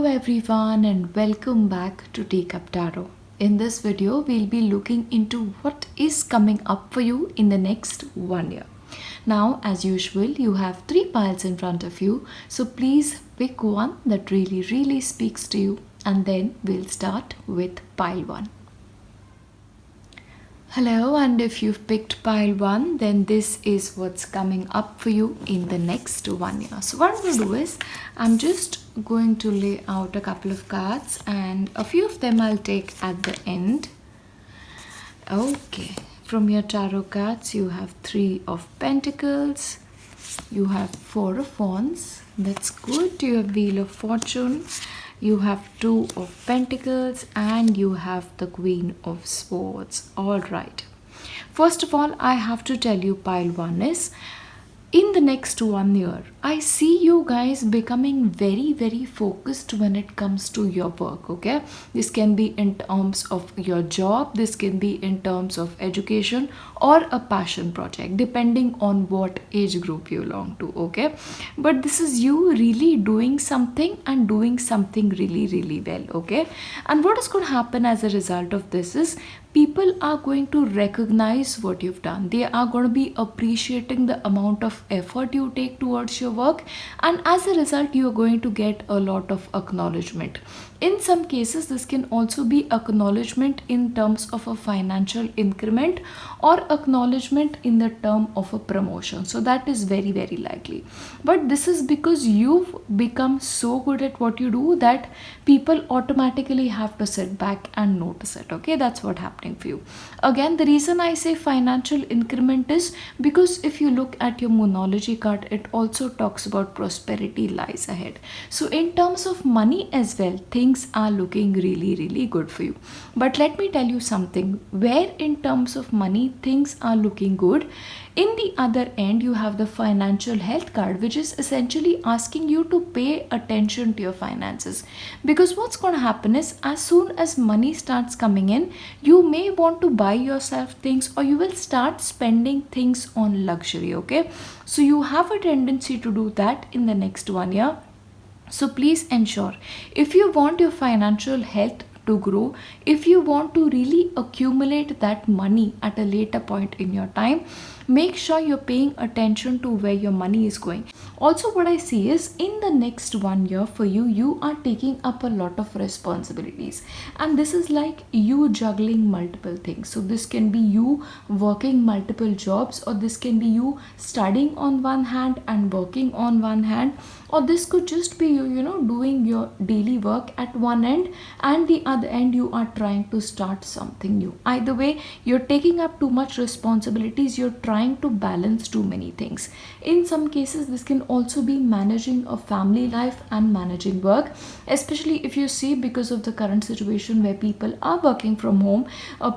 everyone and welcome back to Take Up Tarot. In this video, we'll be looking into what is coming up for you in the next 1 year. Now, as usual, you have three piles in front of you, so please pick one that really speaks to you, and then we'll start with pile 1. Hello, and if you've picked pile 1, then this is what's coming up for you in the next 1 year. So what I'm going to do is, I'm just going to lay out a couple of cards and a few of them I'll take at the end. Okay, from your tarot cards, you have 3 of Pentacles, you have 4 of Wands, that's good. You have Wheel of Fortune, you have 2 of Pentacles, and you have the Queen of Swords. All right. First of all, I have to tell you, pile 1 is, in the next 1 year, I see you guys becoming very focused when it comes to your work, okay? This can be in terms of your job, this can be in terms of education or a passion project, depending on what age group you belong to, okay? But this is you really doing something and doing something really well, okay? And what is going to happen as a result of this is, people are going to recognize what you've done. They are going to be appreciating the amount of effort you take towards your work, and as a result you are going to get a lot of acknowledgement. In some cases, this can also be acknowledgement in terms of a financial increment or acknowledgement in the term of a promotion. So that is very likely. But this is because you've become so good at what you do that people automatically have to sit back and notice it. Okay, that's what happening for you. Again, the reason I say financial increment is because if you look at your Moonology card, it also talks about prosperity lies ahead. So in terms of money as well, things are looking really good for you. But let me tell you something, where in terms of money things are looking good, in the other end you have the financial health card, which is essentially asking you to pay attention to your finances. Because what's going to happen is, as soon as money starts coming in, you may want to buy yourself things, or you will start spending things on luxury, okay? So you have a tendency to do that in the next 1 year. So please ensure, if you want your financial health to grow, if you want to really accumulate that money at a later point in your time, make sure you're paying attention to where your money is going. Also, what I see is, in the next 1 year for you, you are taking up a lot of responsibilities, and this is like you juggling multiple things. So this can be you working multiple jobs, or this can be you studying on one hand and working on one hand, or this could just be you doing your daily work at one end, and the other end you are trying to start something new. Either way, you're taking up too much responsibilities, you're trying to balance too many things. In some cases, this can also be managing a family life and managing work, especially if you see, because of the current situation where people are working from home,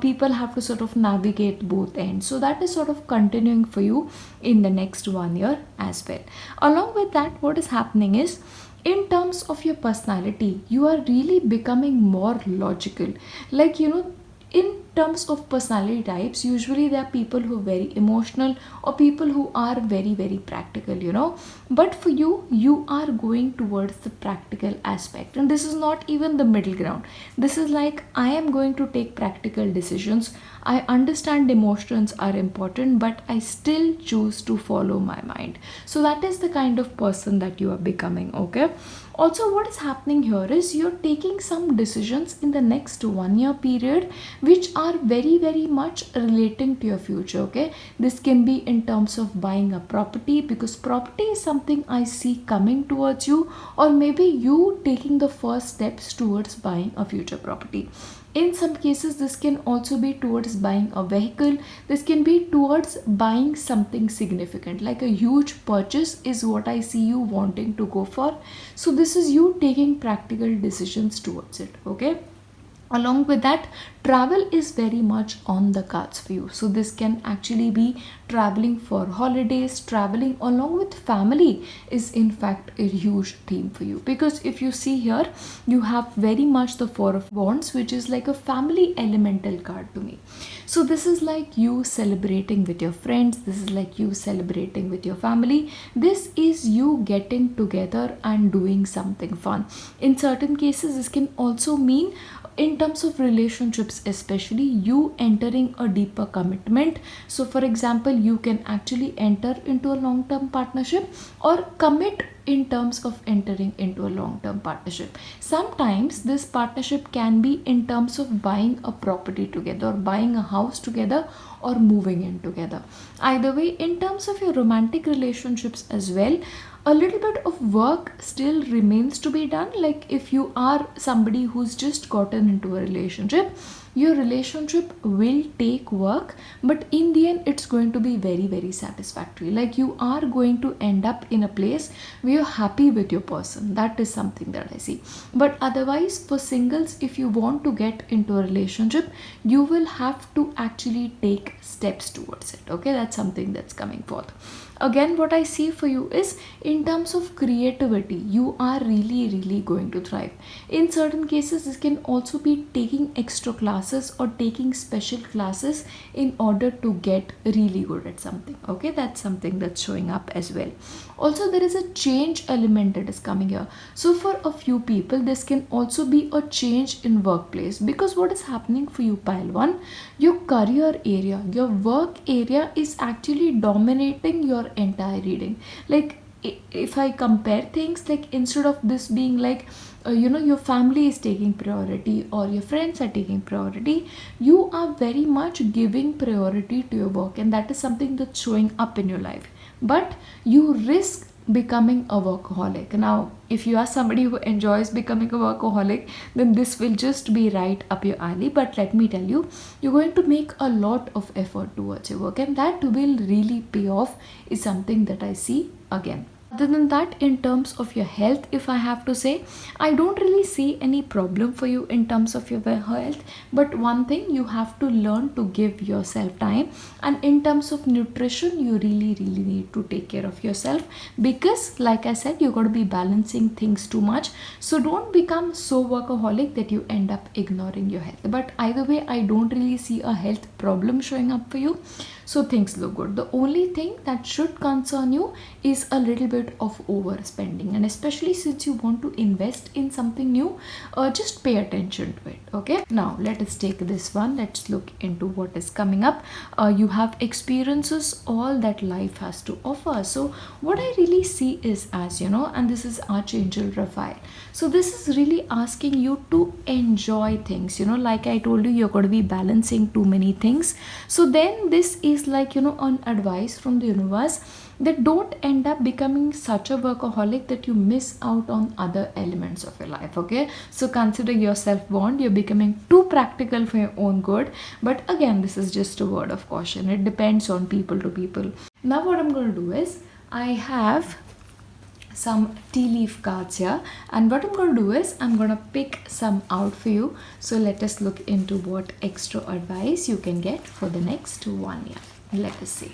people have to sort of navigate both ends. So that is sort of continuing for you in the next 1 year as well. Along with that, what is happening is, in terms of your personality, you are really becoming more logical. Like, in terms of personality types, usually there are people who are very emotional or people who are very practical. But for you, you are going towards the practical aspect, and this is not even the middle ground. This is like, I am going to take practical decisions. I understand emotions are important, but I still choose to follow my mind. So that is the kind of person that you are becoming, okay? Also, what is happening here is, you're taking some decisions in the next 1 year period which are very much relating to your future, okay? This can be in terms of buying a property, because property is something I see coming towards you, or maybe you taking the first steps towards buying a future property. In some cases, this can also be towards buying a vehicle. This can be towards buying something significant, like a huge purchase is what I see you wanting to go for. So this is you taking practical decisions towards it, okay? Along with that, travel is very much on the cards for you. So this can actually be traveling for holidays. Traveling along with family is in fact a huge theme for you, because if you see here, you have very much the Four of Wands, which is like a family elemental card to me. So this is like you celebrating with your friends, this is like you celebrating with your family, this is you getting together and doing something fun. In certain cases, this can also mean, in terms of relationships especially, you entering a deeper commitment. So for example, you can actually enter into a long term partnership or commit in terms of entering into a long term partnership. Sometimes this partnership can be in terms of buying a property together, or buying a house together, or moving in together. Either way, in terms of your romantic relationships as well, a little bit of work still remains to be done. Like if you are somebody who's just gotten into a relationship, your relationship will take work, but in the end it's going to be very satisfactory. Like you are going to end up in a place where you're happy with your person. That is something that I see. But otherwise, for singles, if you want to get into a relationship, you will have to actually take steps towards it. Okay, that's something that's coming forth. Again, what I see for you is, in terms of creativity, you are really going to thrive. In certain cases, this can also be taking extra classes or taking special classes in order to get really good at something. Okay, that's something that's showing up as well. Also, there is a change element that is coming here. So for a few people, this can also be a change in workplace, because what is happening for you, pile 1, your career area, your work area is actually dominating your entire reading. Like if I compare things, like instead of this being like your family is taking priority or your friends are taking priority, you are very much giving priority to your work, and that is something that's showing up in your life. But you risk becoming a workaholic. Now if you are somebody who enjoys becoming a workaholic, then this will just be right up your alley. But let me tell you, you're going to make a lot of effort towards your work, and that will really pay off, is something that I see again. Other than that, in terms of your health, if I have to say, I don't really see any problem for you in terms of your health. But one thing, you have to learn to give yourself time. And in terms of nutrition, you really need to take care of yourself, because like I said, you're going to be balancing things too much. So don't become so workaholic that you end up ignoring your health. But either way, I don't really see a health problem showing up for you. So things look good. The only thing that should concern you is a little bit of overspending, and especially since you want to invest in something new, just pay attention to it. Okay, now let us take this one. Let's look into what is coming up. You have experiences, all that life has to offer. So what I really see is, as you know, and this is Archangel Raphael. So this is really asking you to enjoy things. Like I told you, you're going to be balancing too many things. So then this is like an advice from the universe, that don't end up becoming such a workaholic that you miss out on other elements of your life. Okay, so consider yourself warned, you're becoming too practical for your own good. But again, this is just a word of caution. It depends on people to people. Now what I'm going to do is, I have some tea leaf cards here, and what I'm going to do is, I'm going to pick some out for you. So let us look into what extra advice you can get for the next 1 year. Let us see.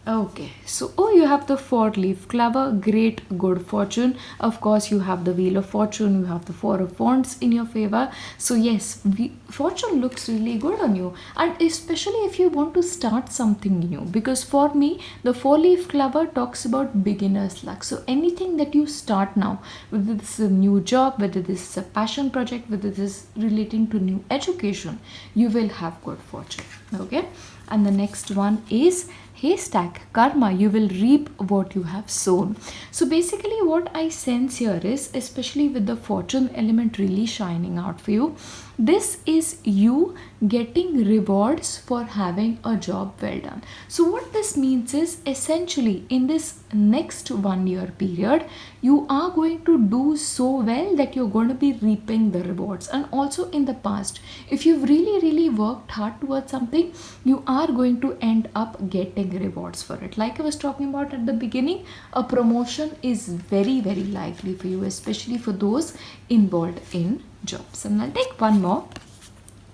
Okay, so you have the 4-leaf clover, great good fortune. Of course, you have the Wheel of Fortune, you have the 4 of Wands in your favor. So yes, fortune looks really good on you, and especially if you want to start something new, because for me, the 4-leaf clover talks about beginner's luck. So anything that you start now, whether this is a new job, whether this is a passion project, whether this is relating to new education, you will have good fortune. Okay, and the next one is haystack karma. You will reap what you have sown. So basically what I sense here is, especially with the fortune element really shining out for you, this is you getting rewards for having a job well done. So what this means is, essentially in this next 1 year period, you are going to do so well that you're going to be reaping the rewards. And also in the past, if you've really worked hard towards something, you are going to end up getting big rewards for it. Like I was talking about at the beginning, a promotion is very, very likely for you, especially for those involved in jobs. And I'll take one more.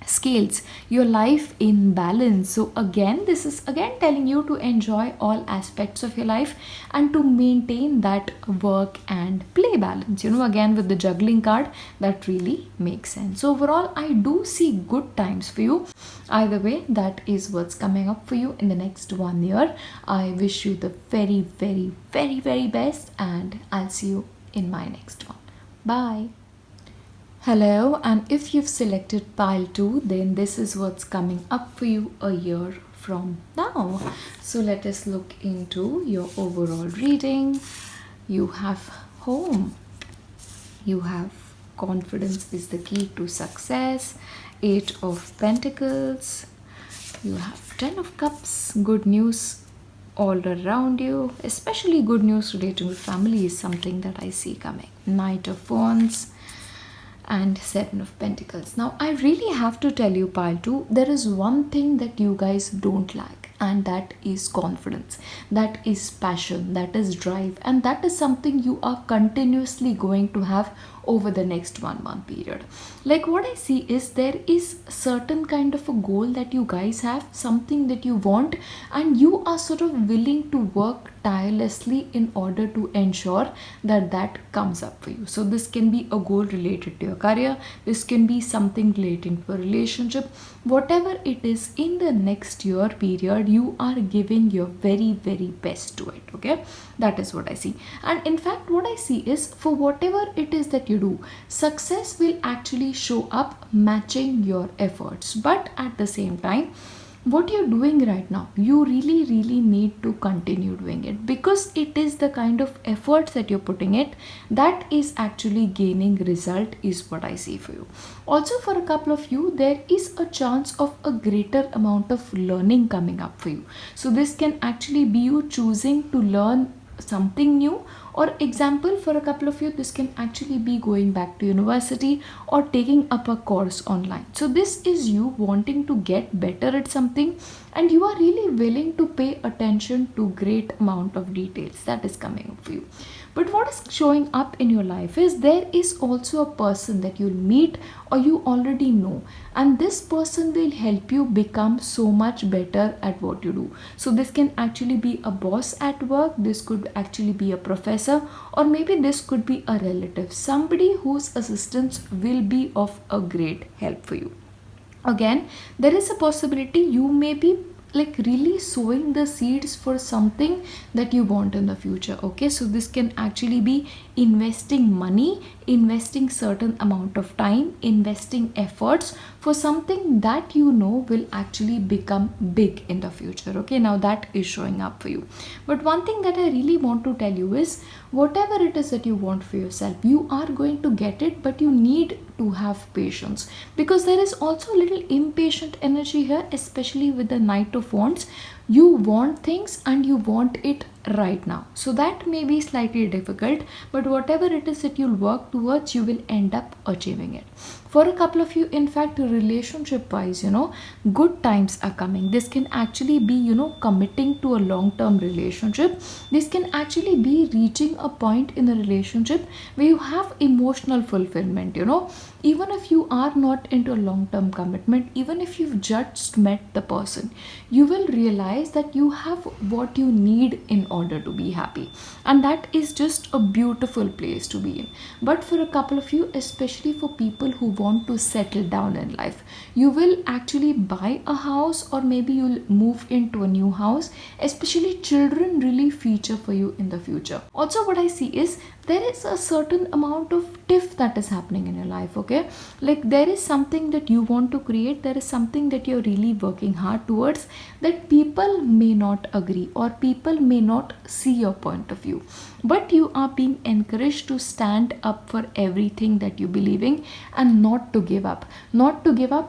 Scales, your life in balance. So again, this is again telling you to enjoy all aspects of your life and to maintain that work and play balance. Again with the juggling card, that really makes sense. So overall, I do see good times for you. Either way, that is what's coming up for you in the next 1 year. I wish you the very, very, very, very best, and I'll see you in my next one. Bye. Hello, and if you've selected pile 2, then this is what's coming up for you a year from now. So let us look into your overall reading. You have home, you have confidence is the key to success, 8 of Pentacles, you have 10 of Cups, good news all around you, especially good news relating to family is something that I see coming, Knight of Wands, and 7 of Pentacles. Now I really have to tell you, pile 2, there is one thing that you guys don't lack, and that is confidence, that is passion, that is drive, and that is something you are continuously going to have over the next 1 month period. Like what I see is there is certain kind of a goal that you guys have, something that you want, and you are sort of willing to work tirelessly in order to ensure that that comes up for you. So this can be a goal related to your career, this can be something relating to a relationship, whatever it is. In the next year period, you are giving your very, very best to it. Okay, that is what I see. And in fact, what I see is for whatever it is that you do, success will actually show up matching your efforts. But at the same time, what you're doing right now, you really, really need to continue doing it, because it is the kind of efforts that you're putting it that is actually gaining result, is what I see for you. Also, for a couple of you, there is a chance of a greater amount of learning coming up for you. So this can actually be you choosing to learn something new, or example, for a couple of you, this can actually be going back to university or taking up a course online. So this is you wanting to get better at something, and you are really willing to pay attention to great amount of details that is coming up for you. But what is showing up in your life is there is also a person that you'll meet or you already know, and this person will help you become so much better at what you do. So this can actually be a boss at work, this could actually be a professor, or maybe this could be a relative, somebody whose assistance will be of a great help for you. Again, there is a possibility you may be like really sowing the seeds for something that you want in the future. Okay, so this can actually be investing money, investing certain amount of time, investing efforts for something that you know will actually become big in the future. Okay, now that is showing up for you. But one thing that I really want to tell you is whatever it is that you want for yourself, you are going to get it, but you need to have patience, because there is also a little impatient energy here, especially with the Knight of Wands. You want things and you want it right now, so that may be slightly difficult, but whatever it is that you'll work towards, you will end up achieving it. For a couple of you, in fact, relationship wise, good times are coming. This can actually be committing to a long-term relationship. This can actually be reaching a point in a relationship where you have emotional fulfillment. Even if you are not into a long-term commitment, even if you've just met the person, you will realize that you have what you need in order to be happy, and that is just a beautiful place to be in. But for a couple of you, especially for people who want to settle down in life, you will actually buy a house, or maybe you'll move into a new house. Especially children really feature for you in the future. Also, what I see is there is a certain amount of tiff that is happening in your life. Okay, like there is something that you want to create, there is something that you're really working hard towards, that people may not agree or people may not see your point of view, but you are being encouraged to stand up for everything that you believe in and not to give up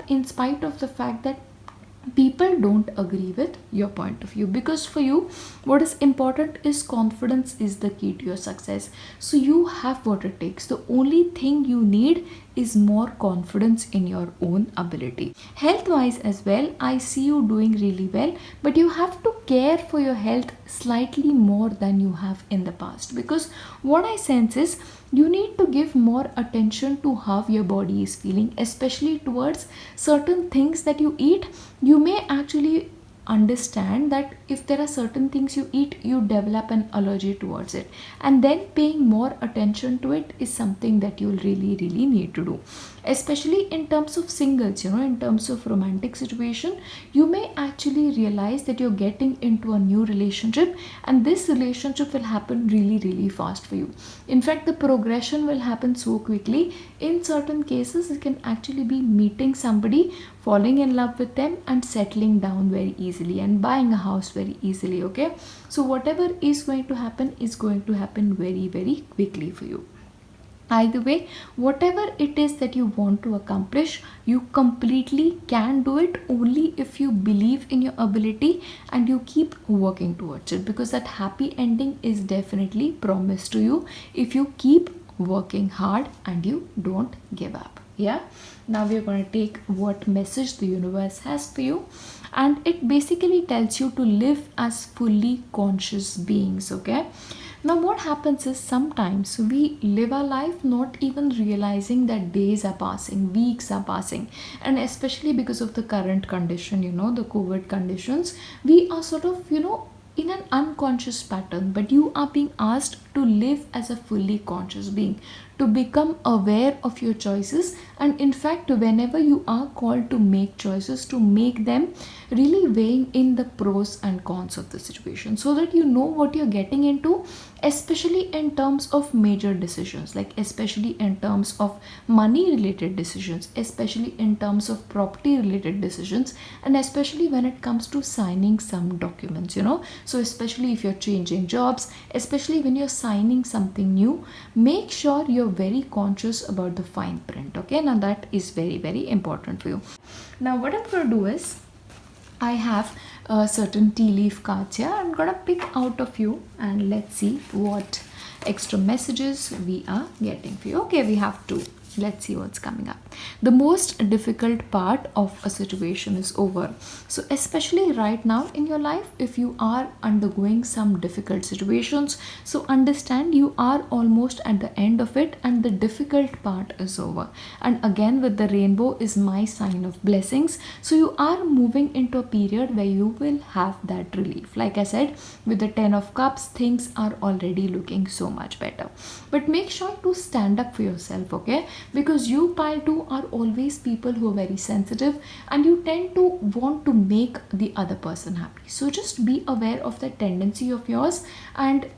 in spite of the fact that people don't agree with your point of view. Because for you, what is important is confidence is the key to your success. So you have what it takes. The only thing you need is more confidence in your own ability. Health wise as well, I see you doing really well, but you have to care for your health slightly more than you have in the past, because what I sense is you need to give more attention to how your body is feeling, especially towards certain things that you eat. You may actually understand that if there are certain things you eat, you develop an allergy towards it, and then paying more attention to it is something that you'll really need to do, especially in terms of singles. In terms of romantic situation, you may actually realize that you're getting into a new relationship, and this relationship will happen really fast for you. In fact, the progression will happen so quickly. In certain cases, it can actually be meeting somebody, falling in love with them, and settling down very easily, and buying a house very easily. Okay, so whatever is going to happen is going to happen very quickly for you. Either way, whatever it is that you want to accomplish, you completely can do it only if you believe in your ability and you keep working towards it, because that happy ending is definitely promised to you if you keep working hard and you don't give up. Yeah, now we're going to take what message the universe has for you, and it basically tells you to live as fully conscious beings. Okay, now what happens is sometimes we live our life not even realizing that days are passing, weeks are passing, and especially because of the current condition, the COVID conditions, we are sort of in an unconscious pattern. But you are being asked to live as a fully conscious being, to become aware of your choices, and in fact, whenever you are called to make choices, to make them really weighing in the pros and cons of the situation, so that you know what you're getting into, especially in terms of major decisions, like especially in terms of money related decisions, especially in terms of property related decisions, and especially when it comes to signing some documents. So especially if you're changing jobs, especially when you're signing something new, make sure you're very conscious about the fine print. Okay, now that is very important for you. Now what I'm going to do is, I have certain tea leaf cards here. I'm gonna pick out a few and let's see what extra messages we are getting for you. Okay, we have two. Let's see what's coming up. The most difficult part of a situation is over. So especially right now in your life, if you are undergoing some difficult situations, so understand you are almost at the end of it and the difficult part is over. And again, with the rainbow is my sign of blessings. So you are moving into a period where you will have that relief. Like I said, with the 10 of cups, things are already looking so much better. But make sure to stand up for yourself, okay? Because you pile 2 are always people who are very sensitive and you tend to want to make the other person happy. So just be aware of that tendency of yours and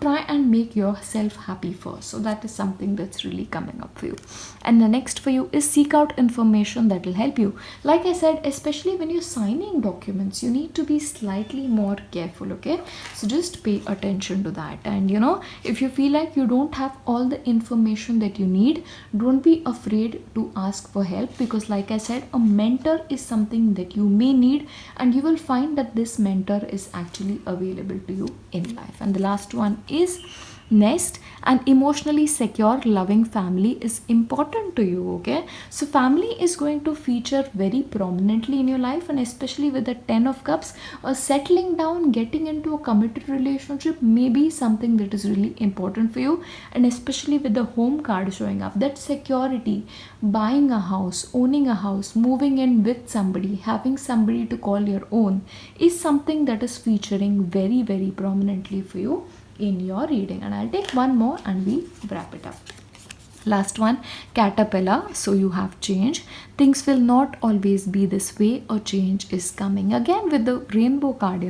try and make yourself happy first. So that is something that's really coming up for you. And the next for you is seek out information that will help you. Like I said, especially when you're signing documents, you need to be slightly more careful, okay? So just pay attention to that. And if you feel like you don't have all the information that you need, don't be afraid to ask for help, because like I said, a mentor is something that you may need, and you will find that this mentor is actually available to you in life. And the last one is nest. An emotionally secure loving family is important to you, okay? So family is going to feature very prominently in your life, and especially with the 10 of cups, settling down, getting into a committed relationship may be something that is really important for you. And especially with the home card showing up, that security, buying a house, owning a house, moving in with somebody, having somebody to call your own, is something that is featuring very prominently for you in your reading. And I'll take one more and we wrap it up. Last one, caterpillar. So you have change. Things will not always be this way, or change is coming. Again with the rainbow card,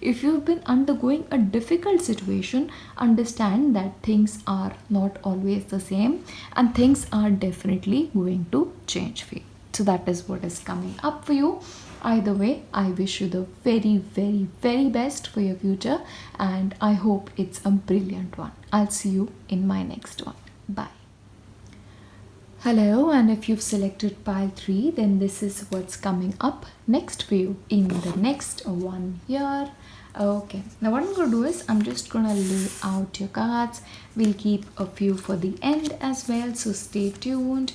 if you've been undergoing a difficult situation, understand that things are not always the same and things are definitely going to change for you. So that is what is coming up for you. Either way, I wish you the very best for your future, and I hope it's a brilliant one. I'll see you in my next one. Bye. Hello, and if you've selected pile 3, then this is what's coming up next for you in the next 1 year. Okay, now what I'm going to do is I'm just going to lay out your cards. We'll keep a few for the end as well, so stay tuned.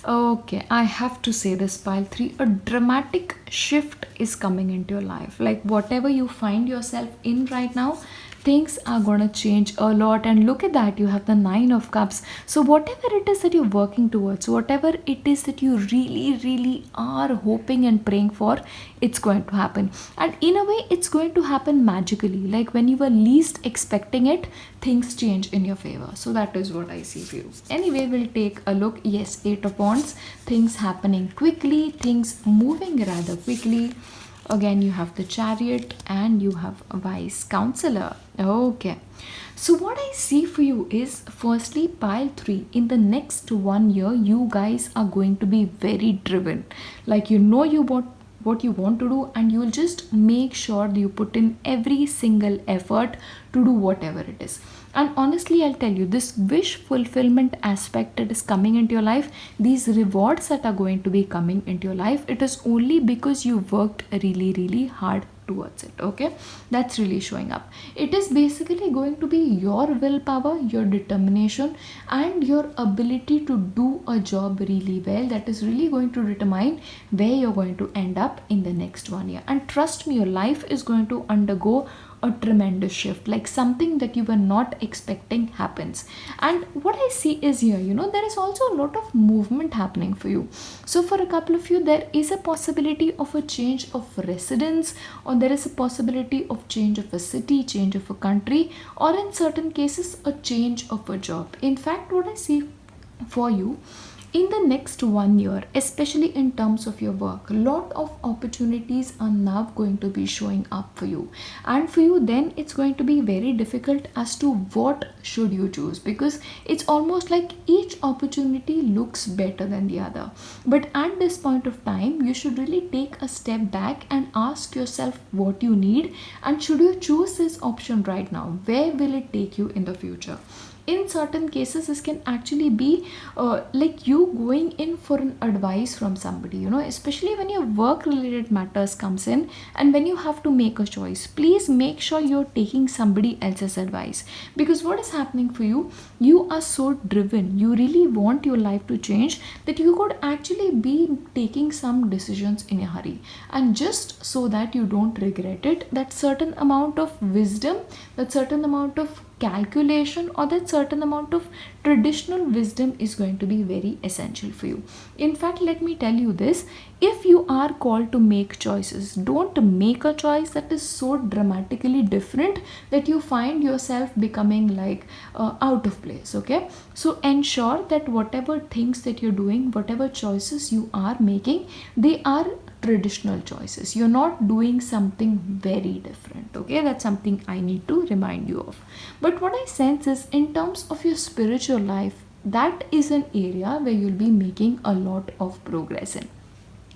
Okay, I have to say this, pile 3, a dramatic shift is coming into your life. Like whatever you find yourself in right now, things are going to change a lot. And look at that, you have the 9 of cups. So whatever it is that you're working towards, whatever it is that you really are hoping and praying for, it's going to happen. And in a way, it's going to happen magically. Like when you were least expecting it, things change in your favor. So that is what I see for you. Anyway, we'll take a look. Yes, 8 of wands, things happening quickly, things moving rather quickly. Again, you have the chariot and you have a wise counselor. Okay, so what I see for you is, firstly, pile 3, in the next 1 year you guys are going to be very driven. Like you know you what you want to do, and you'll just make sure that you put in every single effort to do whatever it is. And honestly, I'll tell you, this wish fulfillment aspect that is coming into your life, these rewards that are going to be coming into your life, it is only because you worked really hard towards it. Okay, that's really showing up. It is basically going to be your willpower, your determination, and your ability to do a job really well that is really going to determine where you're going to end up in the next 1 year. And trust me, your life is going to undergo a tremendous shift, like something that you were not expecting happens. And what I see is here, there is also a lot of movement happening for you. So for a couple of you, there is a possibility of a change of residence, or there is a possibility of change of a city, change of a country, or in certain cases a change of a job. In fact, what I see for you in the next 1 year, especially in terms of your work, a lot of opportunities are now going to be showing up for you. And for you, then it's going to be very difficult as to what should you choose, because it's almost like each opportunity looks better than the other. But at this point of time, you should really take a step back and ask yourself what you need, and should you choose this option right now, where will it take you in the future. In certain cases, this can actually be like you going in for an advice from somebody, especially when your work related matters comes in, and when you have to make a choice, please make sure you're taking somebody else's advice. Because what is happening for you, you are so driven, you really want your life to change, that you could actually be taking some decisions in a hurry. And just so that you don't regret it, that certain amount of wisdom, that certain amount of calculation, or that certain amount of traditional wisdom is going to be very essential for you. In fact, let me tell you this, if you are called to make choices, don't make a choice that is so dramatically different that you find yourself becoming like out of place. Okay, so ensure that whatever things that you're doing, whatever choices you are making, they are traditional choices. You're not doing something very different. Okay, that's something I need to remind you of. But what I sense is, in terms of your spiritual life, that is an area where you'll be making a lot of progress in.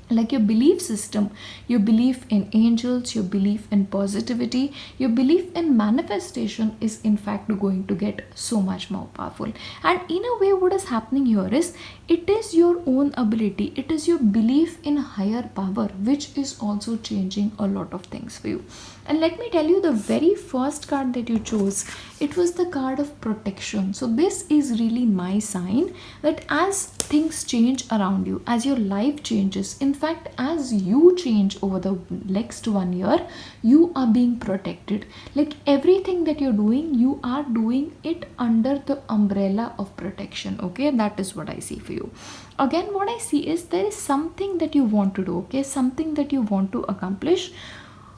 Like your belief system, your belief in angels, your belief in positivity, your belief in manifestation is in fact going to get so much more powerful. And in a way, what is happening here is, it is your own ability, it is your belief in higher power which is also changing a lot of things for you. And let me tell you, the very first card that you chose, it was the card of protection. So this is really my sign that as things change around you, as your life changes, in fact as you change over the next 1 year, you are being protected. Like everything that you're doing, you are doing it under the umbrella of protection. Okay, that is what I see for you. Again, what I see is, there is something that you want to do. Okay, something that you want to accomplish.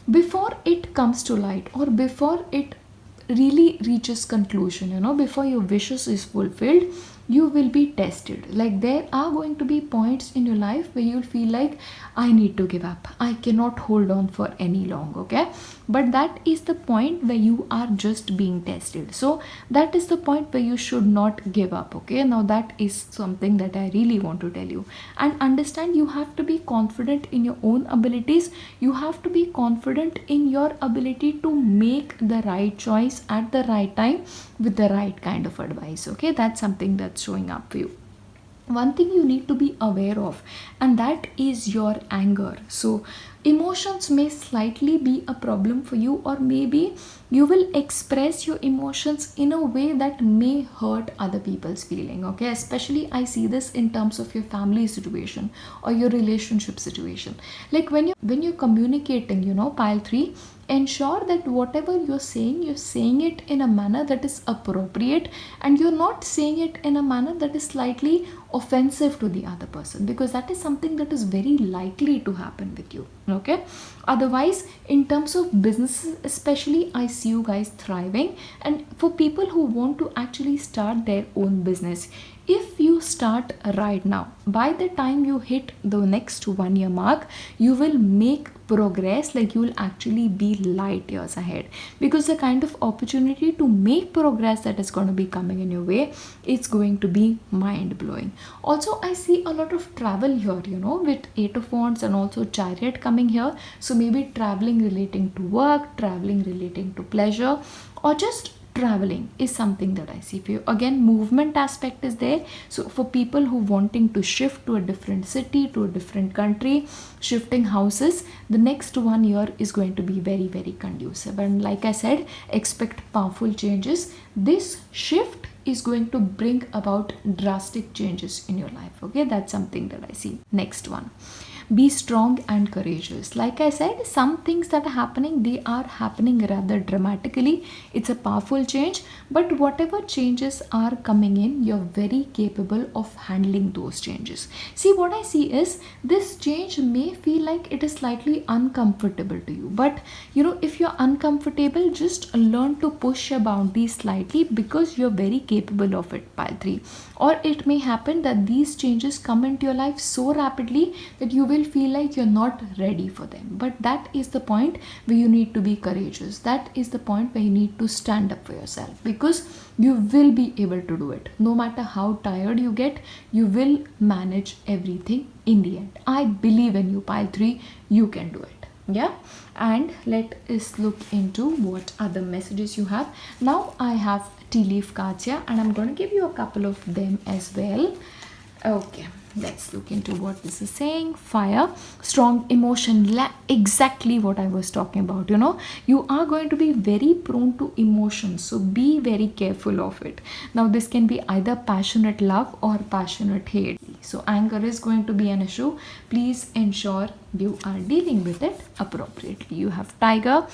Before it comes to light, or before it really reaches conclusion, before your wishes is fulfilled, you will be tested. Like there are going to be points in your life where you'll feel like, I need to give up, I cannot hold on for any long. Okay, but that is the point where you are just being tested. So that is the point where you should not give up. Okay, now that is something that I really want to tell you. And understand, you have to be confident in your own abilities, you have to be confident in your ability to make the right choice at the right time with the right kind of advice. Okay, that's something that's showing up for you. one thing you need to be aware of, and that is your anger. So emotions may slightly be a problem for you, or maybe you will express your emotions in a way that may hurt other people's feeling. Okay, especially I see this in terms of your family situation or your relationship situation. Like when you're communicating, pile 3, ensure that whatever you're saying it in a manner that is appropriate, and you're not saying it in a manner that is slightly offensive to the other person, because that is something that is very likely to happen with you. Okay, otherwise, in terms of businesses especially, I see you guys thriving. And for people who want to actually start their own business, if you start right now, by the time you hit the next 1 year mark, you will make progress. Like, you will actually be light years ahead, because the kind of opportunity to make progress that is going to be coming in your way, it's going to be mind blowing. Also, I see a lot of travel here, with 8 of Wands and also Chariot coming here. So maybe traveling relating to work, traveling relating to pleasure, or just traveling is something that I see for you. Again, movement aspect is there. So for people who wanting to shift to a different city, to a different country, shifting houses, the next 1 year is going to be very, very conducive. And like I said, expect powerful changes. This shift is going to bring about drastic changes in your life. Okay, that's something that I see. Next one, be strong and courageous. Like I said, some things that are happening, they are happening rather dramatically. It's a powerful change, but whatever changes are coming in, you're very capable of handling those changes. See, what I see is this change may feel like it is slightly uncomfortable to you, but if you're uncomfortable, just learn to push your boundaries slightly, because you're very capable of it, pile 3. Or it may happen that these changes come into your life so rapidly that you will feel like you're not ready for them. But that is the point where you need to be courageous. That is the point where you need to stand up for yourself, because you will be able to do it. No matter how tired you get, you will manage everything in the end. I believe in you, pile 3. You can do it. Yeah, and let us look into what other messages you have. Now I have tea leaf cards here, and I'm going to give you a couple of them as well. Okay, let's look into what this is saying. Fire, strong emotion, exactly what I was talking about. You are going to be very prone to emotions, so be very careful of it. Now this can be either passionate love or passionate hate. So anger is going to be an issue. Please ensure you are dealing with it appropriately. You have Tiger,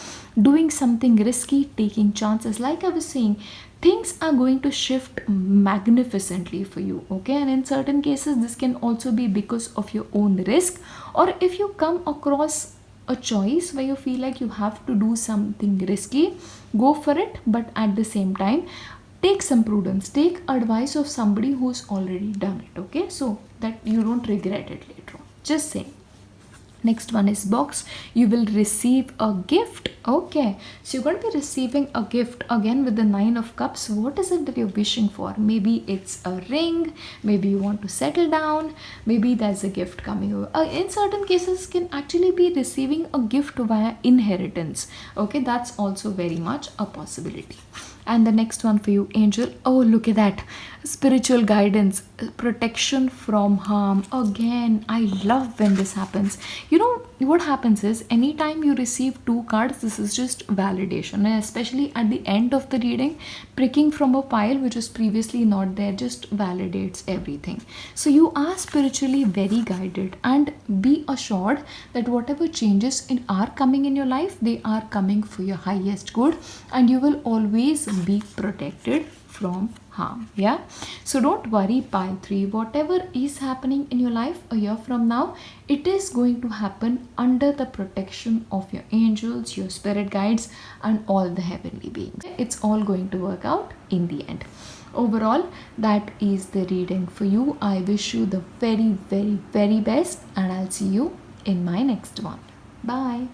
doing something risky, taking chances. Like I was saying, things are going to shift magnificently for you. Okay, and in certain cases this can also be because of your own risk, or if you come across a choice where you feel like you have to do something risky, go for it. But at the same time, take some prudence, take advice of somebody who's already done it. Okay, so that you don't regret it later on. Just saying. Next one is Box. You will receive a gift. Okay, so you're going to be receiving a gift again with the 9 of Cups. What is it that you're wishing for? Maybe it's a ring, maybe you want to settle down, maybe there's a gift coming over. In certain cases, can actually be receiving a gift via inheritance. Okay, that's also very much a possibility. And the next one for you, Angel. Oh, look at that. Spiritual guidance, protection from harm. Again, I love when this happens. What happens is, anytime you receive 2 cards, this is just validation. And especially at the end of the reading, pricking from a pile which was previously not there just validates everything. So you are spiritually very guided, and be assured that whatever changes are coming in your life, they are coming for your highest good, and you will always be protected from harm. Yeah, so don't worry, pile 3. Whatever is happening in your life a year from now, it is going to happen under the protection of your angels, your spirit guides, and all the heavenly beings. It's all going to work out in the end. Overall, that is the reading for you. I wish you the very, very, very best, and I'll see you in my next one. Bye.